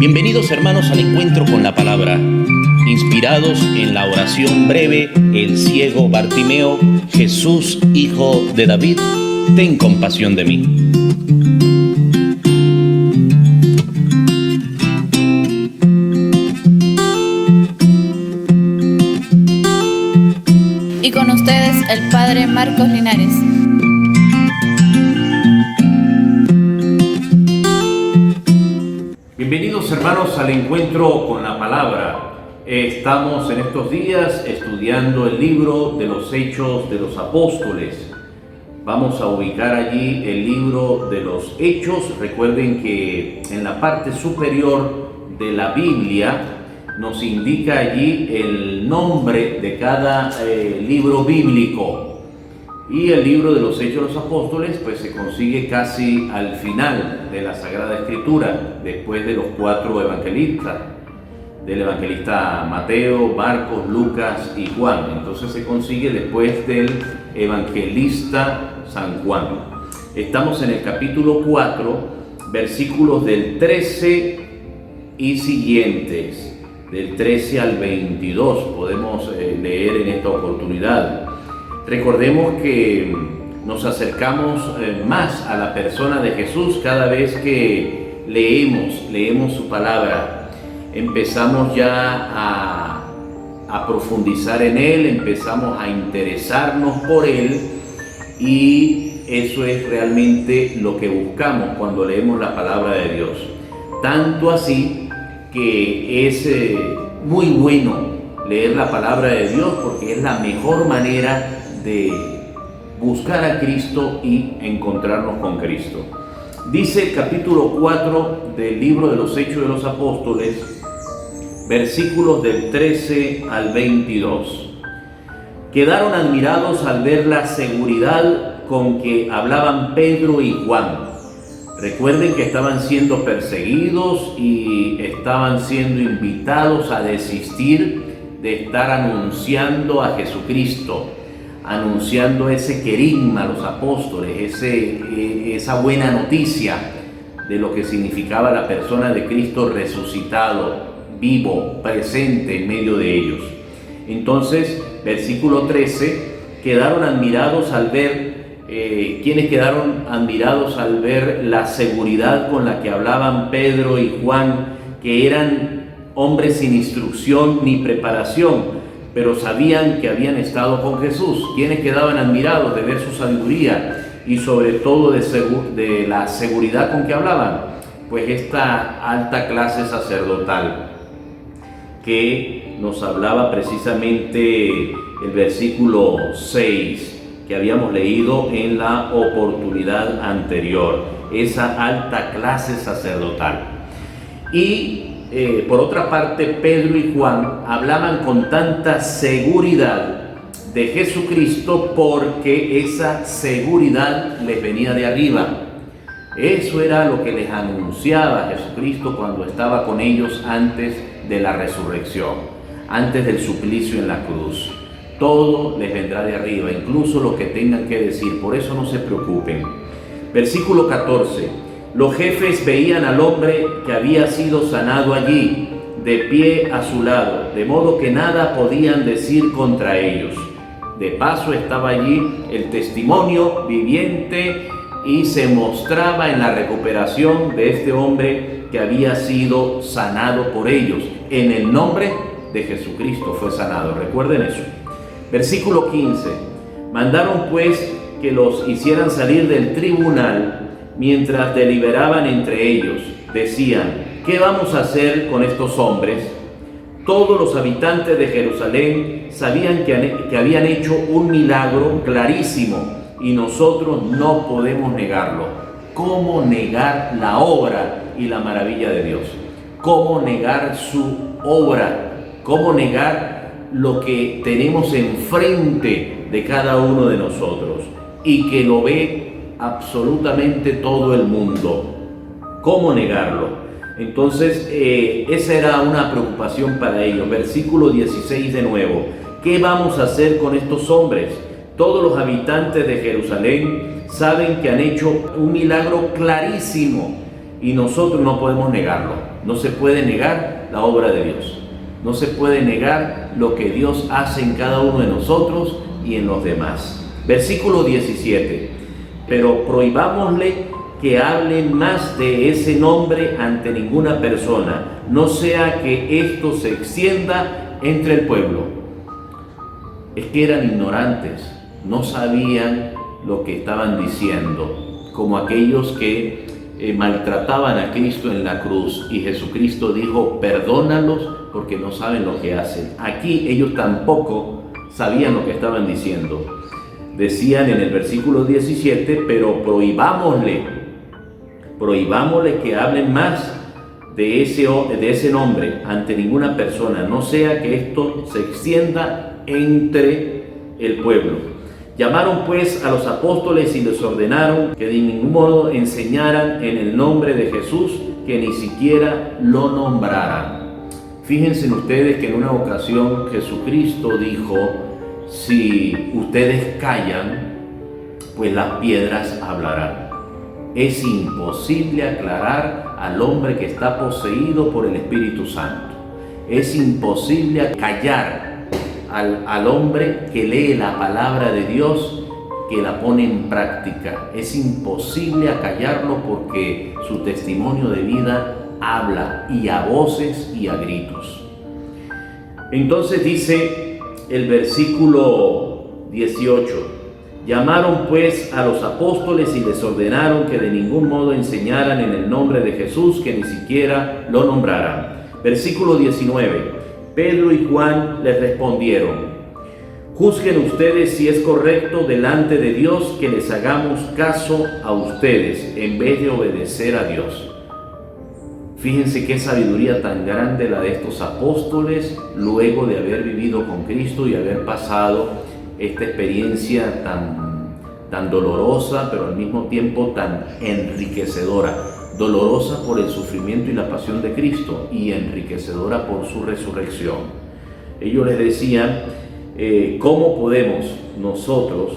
Bienvenidos hermanos al encuentro con la palabra. Inspirados en la oración breve, el ciego Bartimeo: Jesús, hijo de David, ten compasión de mí. Y con ustedes el Padre Marcos Linares. Bienvenidos hermanos al encuentro con la palabra. Estamos en estos días estudiando el libro de los Hechos de los Apóstoles. Vamos a ubicar allí el libro de los Hechos. Recuerden que en la parte superior de la Biblia nos indica allí el nombre de cada libro bíblico. Y el libro de los Hechos de los Apóstoles pues se consigue casi al final de la Sagrada Escritura, después de los 4 evangelistas, del evangelista Mateo, Marcos, Lucas y Juan. Entonces se consigue después del evangelista San Juan. Estamos en el capítulo 4, versículos del 13 y siguientes, del 13 al 22, podemos leer en esta oportunidad. Recordemos que nos acercamos más a la persona de Jesús cada vez que leemos su palabra. Empezamos ya a profundizar en Él, empezamos a interesarnos por Él, y eso es realmente lo que buscamos cuando leemos la palabra de Dios. Tanto así que es muy bueno leer la palabra de Dios, porque es la mejor manera de buscar a Cristo y encontrarnos con Cristo. Dice el capítulo 4 del libro de los Hechos de los Apóstoles, versículos del 13 al 22. Quedaron admirados al ver la seguridad con que hablaban Pedro y Juan. Recuerden que estaban siendo perseguidos y estaban siendo invitados a desistir de estar anunciando a Jesucristo, anunciando ese querigma a los apóstoles, esa buena noticia de lo que significaba la persona de Cristo resucitado, vivo, presente en medio de ellos. Entonces, versículo 13, quedaron admirados al ver, ¿quiénes quedaron admirados al ver la seguridad con la que hablaban Pedro y Juan, que eran hombres sin instrucción ni preparación, pero sabían que habían estado con Jesús? ¿Quiénes quedaban admirados de ver su sabiduría y sobre todo de la seguridad con que hablaban? Pues esta alta clase sacerdotal, que nos hablaba precisamente el versículo 6 que habíamos leído en la oportunidad anterior, esa alta clase sacerdotal. Y por otra parte, Pedro y Juan hablaban con tanta seguridad de Jesucristo porque esa seguridad les venía de arriba. Eso era lo que les anunciaba Jesucristo cuando estaba con ellos antes de la resurrección, antes del suplicio en la cruz. Todo les vendrá de arriba, incluso lo que tengan que decir, por eso no se preocupen. Versículo 14. Los jefes veían al hombre que había sido sanado allí, de pie a su lado, de modo que nada podían decir contra ellos. De paso estaba allí el testimonio viviente y se mostraba en la recuperación de este hombre que había sido sanado por ellos. En el nombre de Jesucristo fue sanado. Recuerden eso. Versículo 15. Mandaron pues que los hicieran salir del tribunal. Mientras deliberaban entre ellos, decían: ¿qué vamos a hacer con estos hombres? Todos los habitantes de Jerusalén sabían que habían hecho un milagro clarísimo y nosotros no podemos negarlo. ¿Cómo negar la obra y la maravilla de Dios? ¿Cómo negar su obra? ¿Cómo negar lo que tenemos enfrente de cada uno de nosotros y que lo ve absolutamente todo el mundo? ¿Cómo negarlo? Entonces esa era una preocupación para ellos. Versículo 16 de nuevo. ¿Qué vamos a hacer con estos hombres? Todos los habitantes de Jerusalén saben que han hecho un milagro clarísimo y nosotros no podemos negarlo. No se puede negar la obra de Dios. No se puede negar lo que Dios hace en cada uno de nosotros y en los demás. Versículo 17. Pero prohibámosle que hablen más de ese nombre ante ninguna persona, no sea que esto se extienda entre el pueblo. Es que eran ignorantes, no sabían lo que estaban diciendo, como aquellos que maltrataban a Cristo en la cruz, y Jesucristo dijo: perdónalos porque no saben lo que hacen. Aquí ellos tampoco sabían lo que estaban diciendo. Decían en el versículo 17: pero prohibámosle que hablen más de ese nombre ante ninguna persona, no sea que esto se extienda entre el pueblo. Llamaron pues a los apóstoles y les ordenaron que de ningún modo enseñaran en el nombre de Jesús, que ni siquiera lo nombraran. Fíjense ustedes que en una ocasión Jesucristo dijo: si ustedes callan, pues las piedras hablarán. Es imposible aclarar al hombre que está poseído por el Espíritu Santo. Es imposible callar al hombre que lee la palabra de Dios, que la pone en práctica. Es imposible acallarlo porque su testimonio de vida habla, y a voces y a gritos. Entonces dice el versículo 18: llamaron pues a los apóstoles y les ordenaron que de ningún modo enseñaran en el nombre de Jesús, que ni siquiera lo nombraran. Versículo 19: Pedro y Juan les respondieron: juzguen ustedes si es correcto delante de Dios que les hagamos caso a ustedes en vez de obedecer a Dios. Fíjense qué sabiduría tan grande la de estos apóstoles, luego de haber vivido con Cristo y haber pasado esta experiencia tan dolorosa, pero al mismo tiempo tan enriquecedora. Dolorosa por el sufrimiento y la pasión de Cristo, y enriquecedora por su resurrección. Ellos les decían: ¿cómo podemos nosotros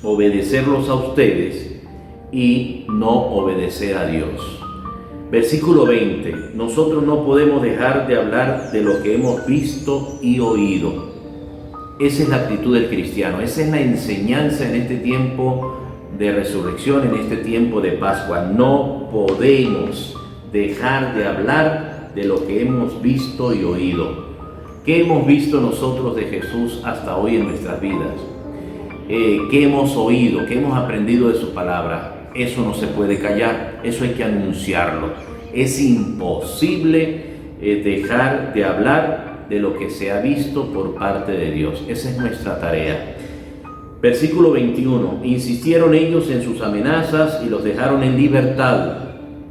obedecerlos a ustedes y no obedecer a Dios? Versículo 20: nosotros no podemos dejar de hablar de lo que hemos visto y oído. Esa es la actitud del cristiano, esa es la enseñanza en este tiempo de resurrección, en este tiempo de Pascua. No podemos dejar de hablar de lo que hemos visto y oído. ¿Qué hemos visto nosotros de Jesús hasta hoy en nuestras vidas? ¿Qué hemos oído? ¿Qué hemos aprendido de su palabra? Eso no se puede callar, eso hay que anunciarlo. Es imposible dejar de hablar de lo que se ha visto por parte de Dios. Esa es nuestra tarea. Versículo 21: insistieron ellos en sus amenazas y los dejaron en libertad.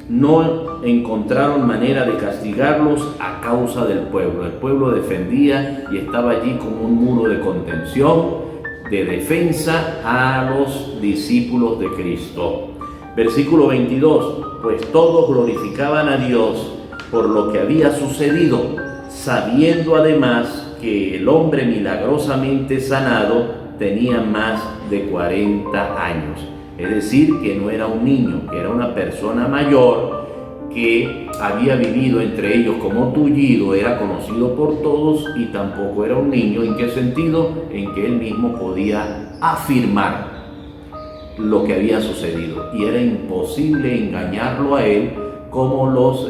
No encontraron manera de castigarlos a causa del pueblo. El pueblo defendía y estaba allí como un muro de contención, de defensa a los discípulos de Cristo. Versículo 22: pues todos glorificaban a Dios por lo que había sucedido, sabiendo además que el hombre milagrosamente sanado tenía más de 40 años. Es decir, que no era un niño, que era una persona mayor que había vivido entre ellos como tullido, era conocido por todos, y tampoco era un niño. ¿En qué sentido? En que él mismo podía afirmar lo que había sucedido, y era imposible engañarlo a él, como los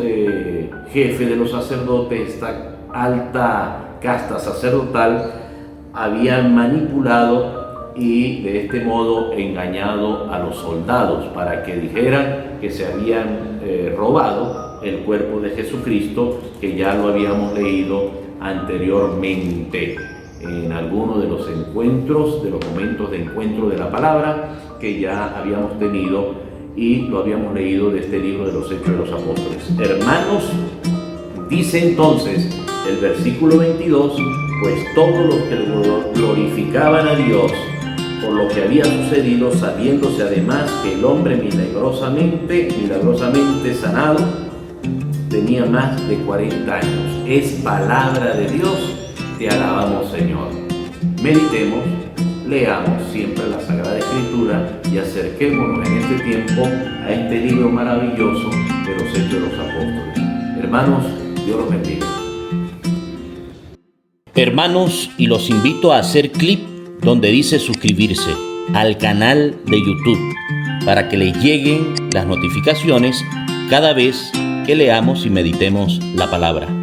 jefes de los sacerdotes, esta alta casta sacerdotal, habían manipulado y de este modo engañado a los soldados para que dijeran que se habían robado el cuerpo de Jesucristo, que ya lo habíamos leído anteriormente en alguno de los encuentros, de los momentos de encuentro de la palabra que ya habíamos tenido, y lo habíamos leído de este libro de los Hechos de los Apóstoles. Hermanos, dice entonces el versículo 22, pues todos los que glorificaban a Dios por lo que había sucedido, sabiéndose además que el hombre milagrosamente sanado tenía más de 40 años. Es palabra de Dios, te alabamos, Señor. Meditemos leamos siempre la Sagrada Escritura y acerquémonos en este tiempo a este libro maravilloso de los Hechos de los Apóstoles. Hermanos, Dios los bendiga. Hermanos, y los invito a hacer clic donde dice suscribirse al canal de YouTube para que les lleguen las notificaciones cada vez que leamos y meditemos la palabra.